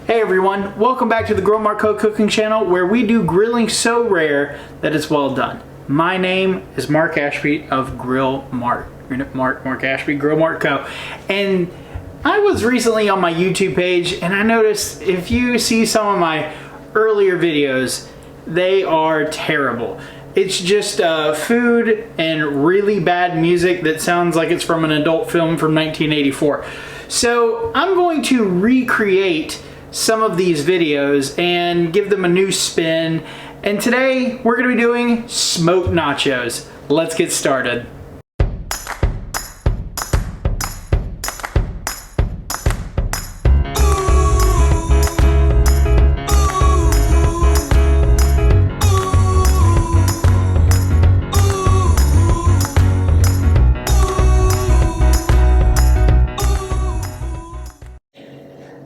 Hey everyone, welcome back to the Grill Mark Co cooking channel where we do grilling so rare that it's well done. My name is Mark Ashby of Grill Mark Ashby, Grill Mark Co. And I was recently on my YouTube page and I noticed if you see some of my earlier videos, they are terrible. It's just food and really bad music that sounds like it's from an adult film from 1984. So I'm going to recreate some of these videos and give them a new spin. And today we're going to be doing smoked nachos. Let's get started.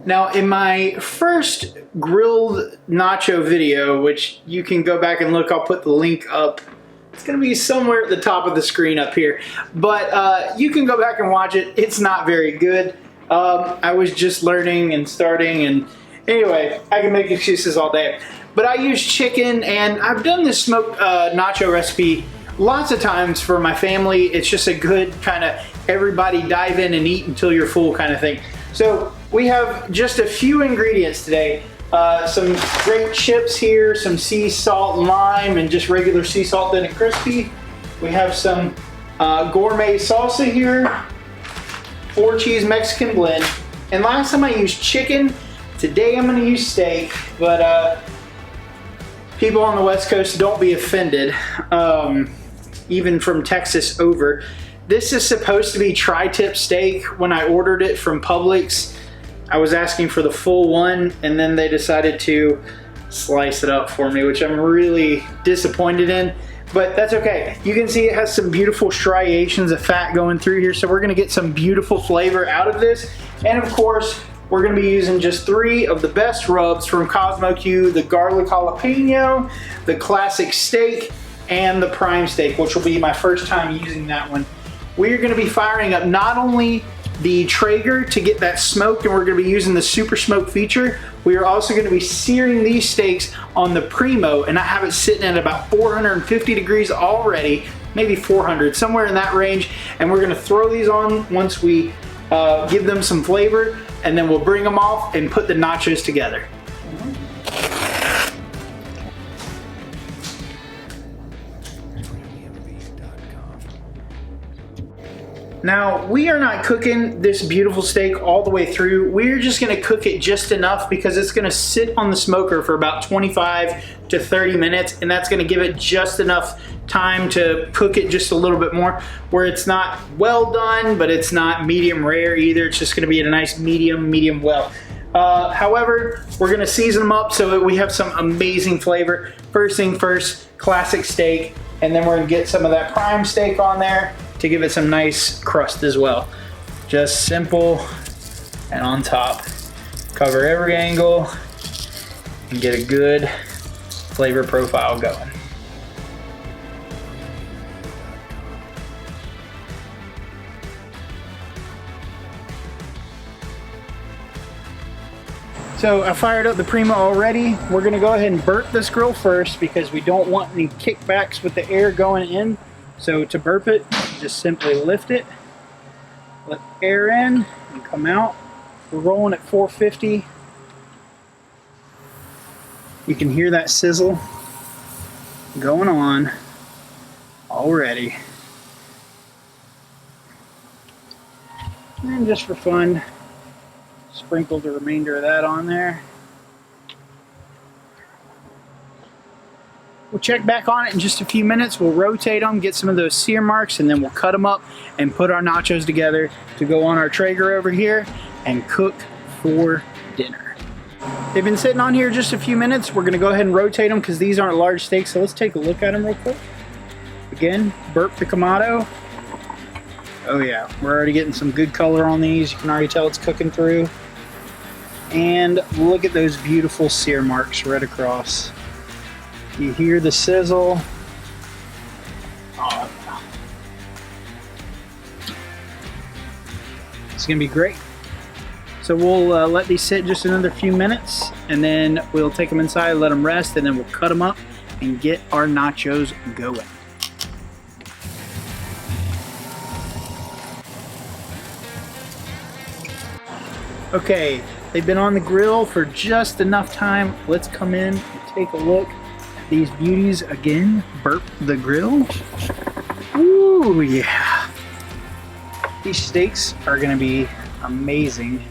Now, in my first grilled nacho video, which you can go back and look, I'll put the link up. It's going to be somewhere at the top of the screen up here. But you can go back and watch it. It's not very good. I was just learning and starting, and anyway, I can make excuses all day. But I use chicken, and I've done this smoked nacho recipe lots of times for my family. It's just a good kind of everybody dive in and eat until you're full kind of thing. So we have just a few ingredients today. Some great chips here, some sea salt and lime, and just regular sea salt thin and crispy. We have some gourmet salsa here, 4-cheese Mexican blend. And last time I used chicken. Today I'm gonna use steak, but people on the West Coast, don't be offended, even from Texas over. This is supposed to be tri-tip steak. When I ordered it from Publix, I was asking for the full one, and then they decided to slice it up for me, which I'm really disappointed in, but that's okay. You can see it has some beautiful striations of fat going through here, so we're gonna get some beautiful flavor out of this. And of course, we're gonna be using just 3 of the best rubs from Cosmo Q, the garlic jalapeno, the classic steak, and the prime steak, which will be my first time using that one. We're gonna be firing up not only the Traeger to get that smoke, and we're gonna be using the super smoke feature. We are also gonna be searing these steaks on the Primo, and I have it sitting at about 450 degrees already, maybe 400, somewhere in that range. And we're gonna throw these on once we give them some flavor, and then we'll bring them off and put the nachos together. Now, we are not cooking this beautiful steak all the way through. We're just gonna cook it just enough because it's gonna sit on the smoker for about 25 to 30 minutes, and that's gonna give it just enough time to cook it just a little bit more, where it's not well done, but it's not medium rare either. It's just gonna be at a nice medium well. However, we're gonna season them up so that we have some amazing flavor. First thing first, classic steak, and then we're gonna get some of that prime steak on there to give it some nice crust as well. Just simple and on top. Cover every angle and get a good flavor profile going. So I fired up the Primo already. We're gonna go ahead and burp this grill first because we don't want any kickbacks with the air going in. So to burp it, just simply lift it, let air in and come out. We're rolling at 450. You can hear that sizzle going on already. And just for fun, sprinkle the remainder of that on there. We'll check back on it in just a few minutes. We'll rotate them, get some of those sear marks, and then we'll cut them up and put our nachos together to go on our Traeger over here and cook for dinner. They've been sitting on here just a few minutes. We're gonna go ahead and rotate them because these aren't large steaks, so let's take a look at them real quick. Again, burp the Kamado. Oh yeah, we're already getting some good color on these. You can already tell it's cooking through. And look at those beautiful sear marks right across. You hear the sizzle. Oh, it's gonna be great. So we'll let these sit just another few minutes, and then we'll take them inside, let them rest, and then we'll cut them up and get our nachos going. Okay, they've been on the grill for just enough time. Let's come in and take a look at these beauties again. Burp the grill. Ooh, yeah. These steaks are gonna be amazing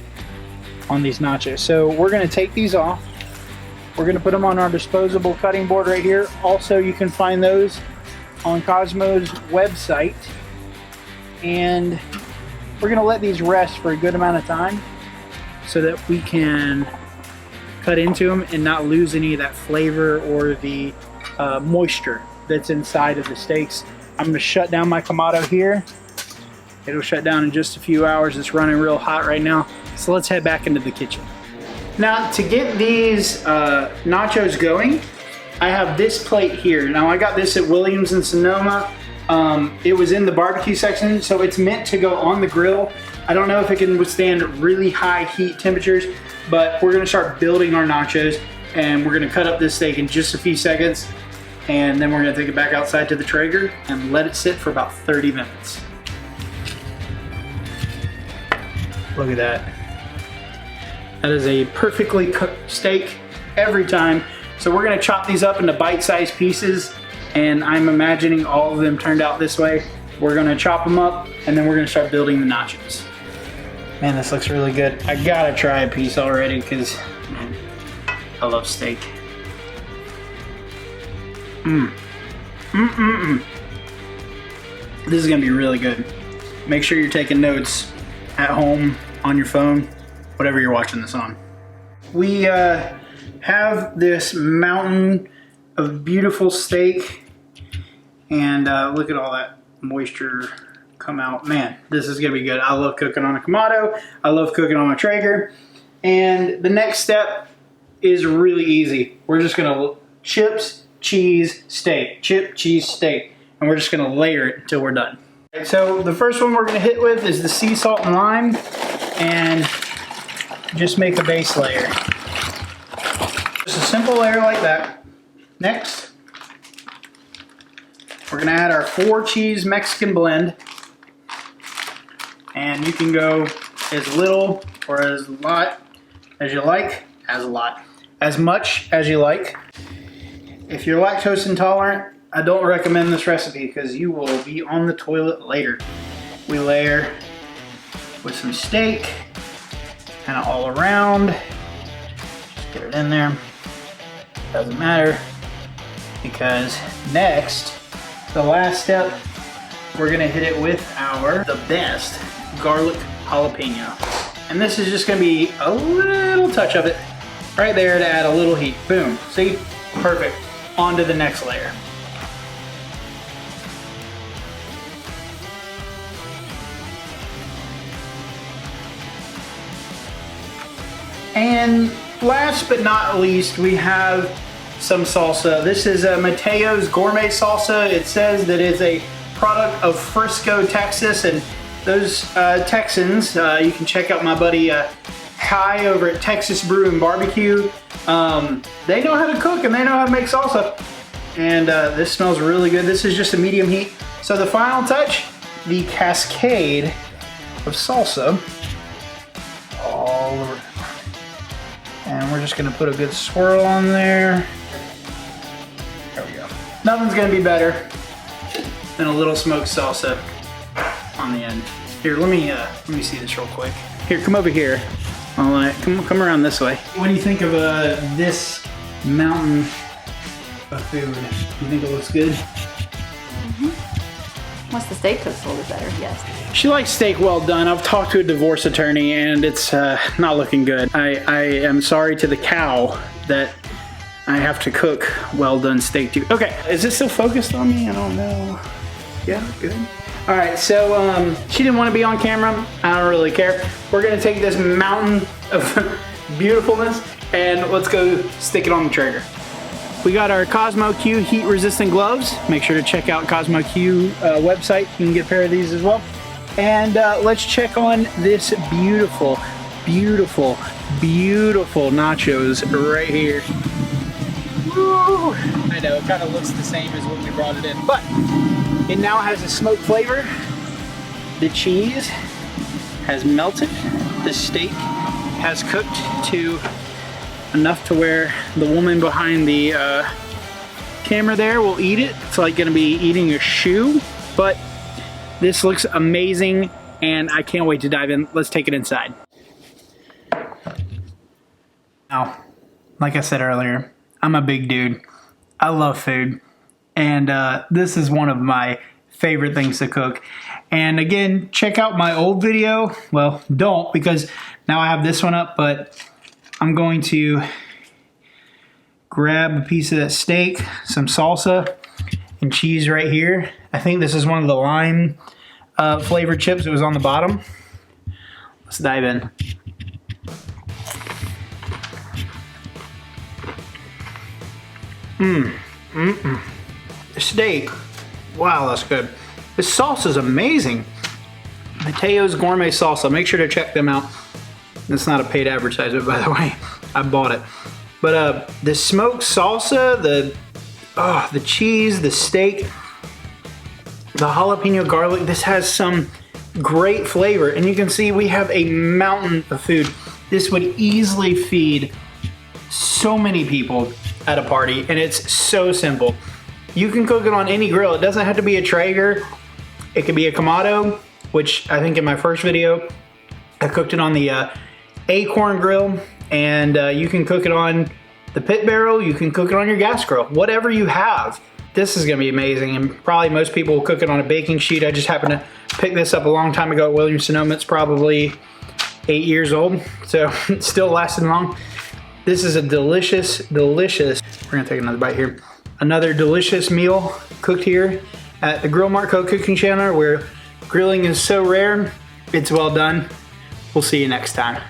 on these nachos. So we're gonna take these off. We're gonna put them on our disposable cutting board right here. Also, you can find those on Cosmo's website. And we're gonna let these rest for a good amount of time so that we can cut into them and not lose any of that flavor or the moisture that's inside of the steaks. I'm gonna shut down my Kamado here. It'll shut down in just a few hours. It's running real hot right now. So let's head back into the kitchen. Now, to get these nachos going, I have this plate here. Now, I got this at Williams in Sonoma. It was in the barbecue section, so it's meant to go on the grill. I don't know if it can withstand really high heat temperatures, but we're gonna start building our nachos, and we're gonna cut up this steak in just a few seconds, and then we're gonna take it back outside to the Traeger and let it sit for about 30 minutes. Look at that. That is a perfectly cooked steak every time. So we're gonna chop these up into bite-sized pieces, and I'm imagining all of them turned out this way. We're gonna chop them up, and then we're gonna start building the nachos. Man, this looks really good. I gotta try a piece already because, man, I love steak. This is gonna be really good. Make sure you're taking notes at home, on your phone, whatever you're watching this on. We have this mountain of beautiful steak, and look at all that moisture come out. Man, this is gonna be good. I love cooking on a Kamado. I love cooking on a Traeger. And the next step is really easy. We're just gonna chips, cheese, steak. Chip, cheese, steak. And we're just gonna layer it until we're done. So the first one we're gonna hit with is the sea salt and lime, and just make a base layer. Just a simple layer like that. Next, we're gonna add our 4 cheese Mexican blend. And you can go as little or as lot as you like, as much as you like. If you're lactose intolerant, I don't recommend this recipe because you will be on the toilet later. We layer with some steak, kind of all around. Just get it in there. Doesn't matter, because next, the last step, we're gonna hit it with the best garlic jalapeno. And this is just gonna be a little touch of it right there to add a little heat. Boom, see? Perfect. On to the next layer. And last but not least, we have some salsa. This is Mateo's Gourmet Salsa. It says that it's a product of Frisco, Texas, and those Texans, you can check out my buddy Kai over at Texas Brew and Barbecue. They know how to cook and they know how to make salsa. And this smells really good. This is just a medium heat. So the final touch, the cascade of salsa all over. And we're just gonna put a good swirl on there. There we go. Nothing's gonna be better than a little smoked salsa on the end. Here, let me see this real quick. Here, come over here. Come around this way. What do you think of this mountain of food? You think it looks good? Once the steak cooks a little bit better, yes. She likes steak well done. I've talked to a divorce attorney and it's not looking good. I am sorry to the cow that I have to cook well done steak too. Okay, is this still focused on me? I don't know. Yeah, good. All right, so she didn't want to be on camera. I don't really care. We're gonna take this mountain of beautifulness and let's go stick it on the Traeger. We got our Cosmo Q heat resistant gloves. Make sure to check out Cosmo Q website. You can get a pair of these as well. And let's check on this beautiful beautiful, beautiful nachos right here. Woo! I know, it kind of looks the same as when we brought it in, but it now has a smoked flavor. The cheese has melted. The steak has cooked to enough to where the woman behind the camera there will eat it. It's like gonna be eating a shoe, but this looks amazing and I can't wait to dive in. Let's take it inside. Now, like I said earlier, I'm a big dude. I love food, and this is one of my favorite things to cook. And again, check out my old video. Well, don't, because now I have this one up, but I'm going to grab a piece of that steak, some salsa, and cheese right here. I think this is one of the lime flavored chips that was on the bottom. Let's dive in. The steak, wow, that's good. This sauce is amazing. Mateo's Gourmet Salsa, make sure to check them out. That's not a paid advertisement, by the way. I bought it. But the smoked salsa, the cheese, the steak, the jalapeno garlic, this has some great flavor. And you can see we have a mountain of food. This would easily feed so many people at a party, and it's so simple. You can cook it on any grill. It doesn't have to be a Traeger. It could be a Kamado, which I think in my first video, I cooked it on the Acorn grill, and you can cook it on the pit barrel. You can cook it on your gas grill, whatever you have. This is gonna be amazing, and probably most people will cook it on a baking sheet. I just happened to pick this up a long time ago at Williams-Sonoma. It's probably 8 years old, so it's still lasting long. This is a delicious, delicious, we're gonna take another bite here. Another delicious meal cooked here at the Grill Mart Co. Cooking Channel, where grilling is so rare, it's well done. We'll see you next time.